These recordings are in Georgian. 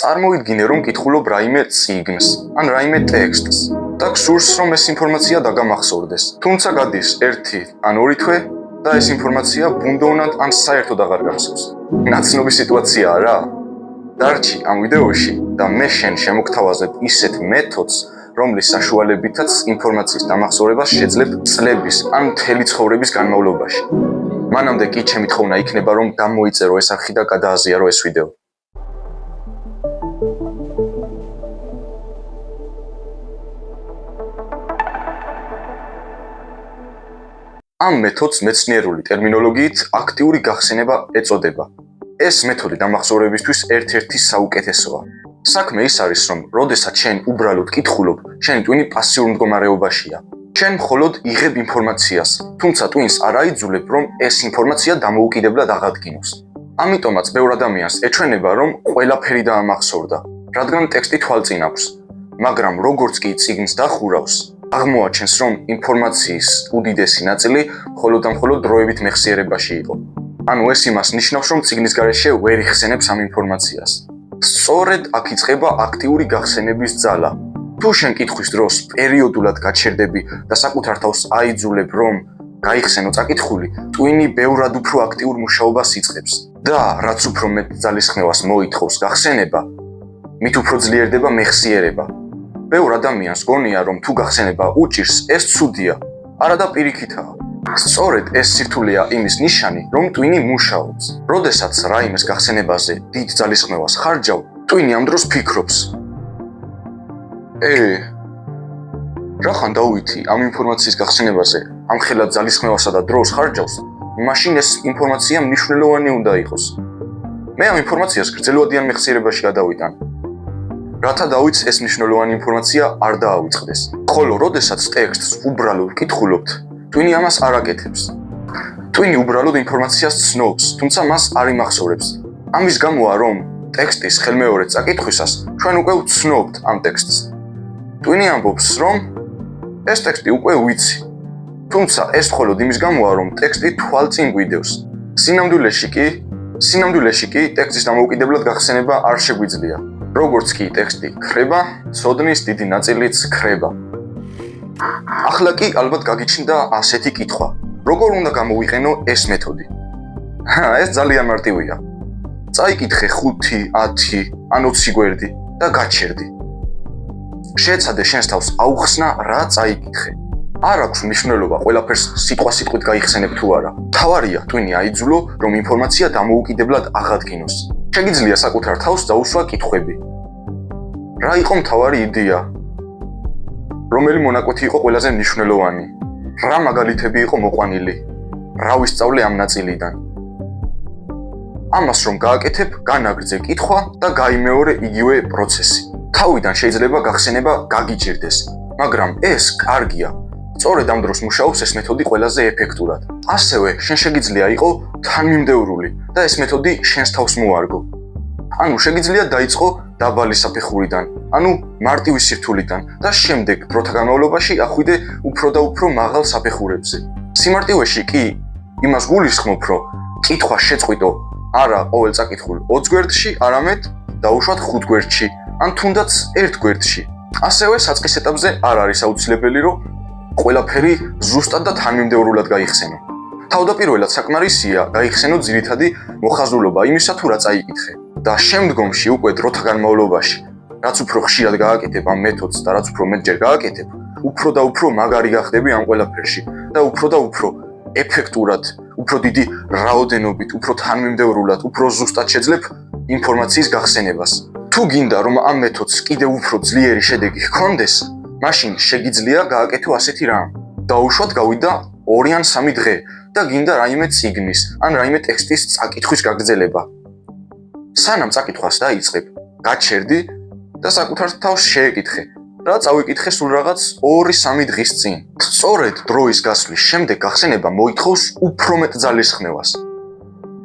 წარმოიდგინე, რომ კითხულობ რაიმე წიგნს, ან რაიმე ტექსტს და გსურს, რომ ეს ინფორმაცია დაგამახსოვრდეს. თუმცა გადის 1 ან 2 თვე და ეს ინფორმაცია ბუნდოვნად ან საერთოდ აღარ გახსოვს. ნაცნობი სიტუაციაა რა? დარჩი ამ ვიდეოში და მე შენ შემოგთავაზებ ისეთ მეთოდს, რომლის საშუალებითაც ინფორმაციის დამახსოვრებას შეძლებ წლების ან მთელი ცხოვრების განმავლობაში. მანამდე კი ჩემი თხოვნა იქნება, რომ გამოიწერო ეს არხი და გადააზიარო ეს ვიდეო. ამ მეთოდს მეცნიერული ტერმინოლოგიით აქტიური გახსენება ეწოდება. ეს მეთოდი დამახსოვრებისთვის ერთ-ერთი საუკეთესოა. საქმე ის არის, რომ როდესაც შენ უბრალოდ კითხულობ, შენი ტვინი პასიურ მდგომარეობაშია. შენ მხოლოდ იღებ ინფორმაციას, თუმცა ტვინს არ აიძულებ, რომ ეს ინფორმაცია დამოუკიდებლად აღადგინოს. ამიტომაც ბევრ ადამიანს ეჩვენება, რომ ყველაფერი დაამახსოვრდა, რადგან ტექსტი თვალწინ აქვს, მაგრამ როგორც კი წიგნს დახურავს, აღმოაჩენს, რომ ინფორმაციის უდიდესი ნაწილი მხოლოდ და მხოლოდ დროებით მეხსიერებაში იყო. ანუ ეს იმას ნიშნავს, რომ წიგნის გარეშე ვერ იხსენებს ამ ინფორმაციას. სწორედ აქ იწყება აქტიური გახსენების ძალა. თუ შენ კითხვის დროს პერიოდულად გაჩერდები და საკუთარ თავს აიძულებ, რომ გაიხსენო წაკითხული, ტვინი ბევრად უფრო აქტიურ მუშაობას იწყებს. და რაც უფრო მეტ ძალისხმევას მოითხოვს გახსენება, მით უფრო ძლიერდება მეხსიერება. ბევრ ადამიანს გონია, რომ თუ გახსენება უჭირს, ეს ცუდია, არადა პირიქითაა. სწორედ ეს სირთულეა იმის ნიშანი, რომ ტვინი მუშაობს. როდესაც რაიმეს გახსენებაზე დიდ ძალისხმევას ხარჯავ, ტვინი ამ დროს ფიქრობს. რახან დაუვითი ამ ინფორმაციის გახსენებაზე ამხელად ძალისხმევასა და დროს ხარჯავს, მაშინ ეს ინფორმაცია მნიშვნელოვანი უნდა იყოს. მე ამ ინფორმაციას გრძელვადიან მეხსიერებაში გადავიტან. რათა დავიც ეს მნიშვნელოვანი ინფორმაცია არ დაავიწყდეს. ხოლო როდესაც ტექსტს უბრალოდ კითხულობთ, ტვინი ამას არ აკეთებს. ტვინი უბრალოდ ინფორმაციას ცნობს, თუმცა მას არ იმახსოვრებს. ამის გამოა, რომ ტექსტის ხელმეორედ წაკითხვისას ჩვენ უკვე ვცნობთ ამ ტექსტს. ტვინი ამბობს, რომ ეს ტექსტი უკვე ვიცი. თუმცა ეს მხოლოდ იმის გამოა, რომ ტექსტი თვალწინ გვიდევს. სინამდვილეში კი ტექსტის დამოუკიდებლად გახსენება არ შეგვიძლია. როგორც კი ტექსტი ქრება, ცოდნის დიდი ნაწილიც ქრება. ახლა კი ალბათ გაგიჩნდა ასეთი კითხვა. როგორ უნდა გამოვიყენო ეს მეთოდი? ეს ძალიან მარტივია. წაიკითხე 5, 10 ან 20 გვერდი და გაჩერდი. შეეცადე შენს თავს აუხსნა რა წაიკითხე. არ აქვს მნიშვნელობა ყველაფერს სიტყვით გაიხსენებ თუ არა. მთავარია ტვინი აიძულო, რომ ინფორმაცია დამოუკიდებლად აღადგინოს. შეგიძლია საკუთარ თავს დაუსვა კითხვები. რა იყო მთავარი იდეა? რომელი მონაკვეთი იყო ყველაზე მნიშვნელოვანი? რა მაგალითები იყო მოყვანილი? რა ვისწავლე ამ ნაწილიდან? ამას რომ გააკეთებ, განაგრძე კითხვა და გაიმეორე იგივე პროცესი. თავიდან შეიძლება გახსენება გაგიჭირდეს, მაგრამ ეს კარგია. სწორედ ამ დროს მუშაობს ეს მეთოდი ყველაზე ეფექტურად. ასევე შენ შეგიძლია იყო თანმიმდევრული და ეს მეთოდი შენს თავს მოარგო. ანუ შეგიძლია დაიწყო დაბალი საფეხურიდან, ანუ მარტივი სირთულიდან და შემდეგ დროთა განმავლობაში ახვიდე უფრო და უფრო მაღალ საფეხურებზე. სიმარტივეში კი იმას გულისხმობ, რომ კითხვა შეწყვიტო არა ყოველ წაკითხულ 20 გვერდში, არამედ დაუშვათ 5 გვერდში, ან თუნდაც 1 გვერდში. ასევე საწყის ეტაპზე არ არის აუცილებელი, რომ ყველაფერი ზუსტად და თანმიმდევრულად გაიხსენო. თავდაპირველად საკმარისია გაიხსენო ძირითადი მოხაზულობა იმისა, თუ რა წაიკითხე. და შემდგომში უკვე დროთა განმავლობაში, რაც უფრო ხშირად გააკეთებ ამ მეთოდს და რაც უფრო მეტჯერ გააკეთებ, უფრო და უფრო მაგარი გახდები ამ ყველაფერში და უფრო ეფექტურად, უფრო დიდი რაოდენობით, უფრო თანმიმდევრულად, უფრო ზუსტად შეძლებ ინფორმაციის გახსენებას. თუ გინდა რომ ამ მეთოდს კიდევ უფრო ძლიერი შედეგი ჰქონდეს, მაშინ შეგიძლია გააკეთო ასეთი რამ. დაუშვათ გავიდა 2 ან 3 დღე და გინდა რაიმე წიგნის ან რაიმე ტექსტის წაკითხვის გაგრძელება. სანამ წაკითხვას დაიწყებ, გაჩერდი და საკუთარ თავს შეეკითხე, რა წავიკითხე სულ რაღაც 2-3 დღის წინ. სწორედ დროის გასვლის შემდეგ გახსენება მოითხოვს უფრო მეტ ძალისხმევას.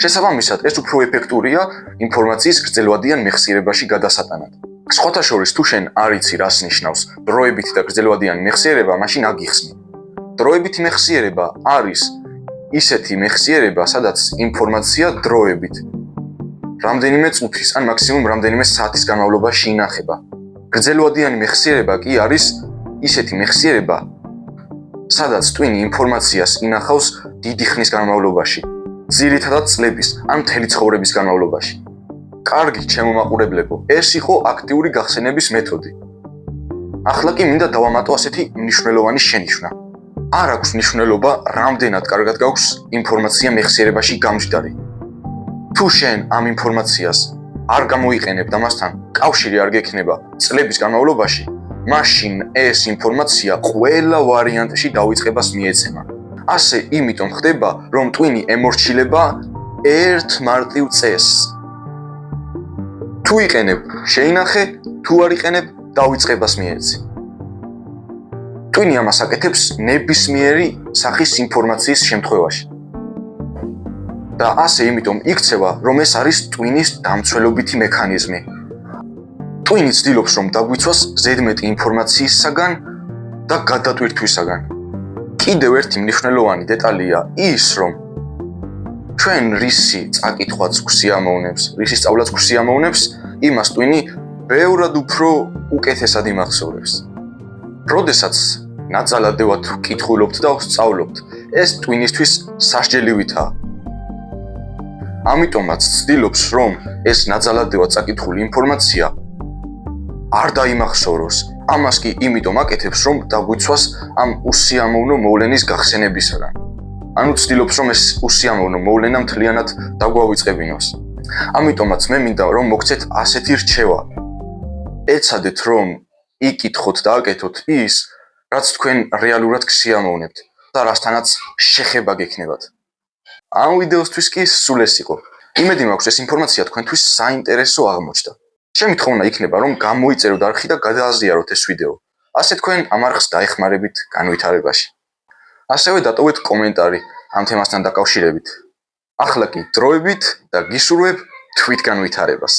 შესაბამისად, ეს უფრო ეფექტურია ინფორმაციის გრძელვადიან მეხსიერებაში გადასატანად. სხვათა შორის, თუ შენ არ იცი რას ნიშნავს დროებითი და გრძელვადიანი მეხსიერება, მაშინ აგიხსნი. დროებითი მეხსიერება არის ისეთი მეხსიერება, სადაც ინფორმაცია დროებით რამდენიმე წუთის ან მაქსიმუმ რამდენიმე საათის განმავლობაში ინახება. გრძელვადიანი მეხსიერება კი არის ისეთი მეხსიერება, სადაც ტვინი ინფორმაციას ინახავს დიდი ხნის განმავლობაში, ძირითადად წლების ან მთელი ცხოვრების განმავლობაში. კარგი ჩემო მაყურებლებო, ეს იყო აქტიური გახსენების მეთოდი. ახლა კი მინდა დავამატო ასეთი მნიშვნელოვანი შენიშვნა. არ აქვს მნიშვნელობა, რამდენად კარგად გაქვს ინფორმაცია მეხსიერებაში გამჯდარი. თუ შენ ამ ინფორმაციას არ გამოიყენებ და მასთან კავშირი არ გექნება წლების განმავლობაში, მაშინ ეს ინფორმაცია ყველა ვარიანტში დავიწყებას მიეცემა. ასე იმიტომ ხდება, რომ ტვინი ემორჩილება ერთ მარტივ წესს. თუ იყენებ, შეინახე, თუ არ იყენებ, დავიწყებას მიეცი. ტვინი ამას აკეთებს ნებისმიერი სახის ინფორმაციის შემთხვევაში. და ასე იმიტომ იქცევა, რომ ეს არის ტვინის დამცველობითი მექანიზმი. ტვინი ცდილობს, რომ დაგვიცვას ზედმეტი ინფორმაციისაგან და გადატვირთვისაგან. კიდევ ერთი მნიშვნელოვანი დეტალია ის, რომ ჩვენ რისი წაკითხვაც გვსიამოვნებს, რისი სწავლაც გვსიამოვნებს, იმას ტვინი ბევრად უფრო უკეთესად იმახსოვრებს. როდესაც ნაწალადევად ვკითხულობთ და ვსწავლობთ, ეს ტვინისთვის სასჯელივითაა. ამიტომაც ცდილობს, რომ ეს ნაწალადევად წაკითხული ინფორმაცია არ დაიმახსოვროს. ამას კი იმიტომ აკეთებს, რომ დაგვიცვას ამ უსიამოვნო მოვლენის გახსენებისაგან. ანუ ცდილობს, რომ ეს უსიამოვნო მოვლენა მთლიანად დაგვავიწყებინოს. ამიტომაც მე მინდა, რომ მოგცეთ ასეთი რჩევა. ეცადეთ, რომ იკითხოთ და აკეთოთ ის, რაც თქვენ რეალურად გსიამოვნებთ და რასთანაც შეხება გექნებათ. ამ ვიდეოსთვის კი სულ ეს იყო. იმედი მაქვს, ეს ინფორმაცია თქვენთვის საინტერესო აღმოჩნდა. ჩემი თხოვნა იქნება, რომ გამოიწეროთ არხი და გადააზიაროთ ეს ვიდეო. ასე თქვენ ამ არხს დაეხმარებით განვითარებაში. ასევე დატოვეთ კომენტარი ამ თემასთან დაკავშირებით. ახლა კი დროებით და გისურვებ თვით განვითარებას.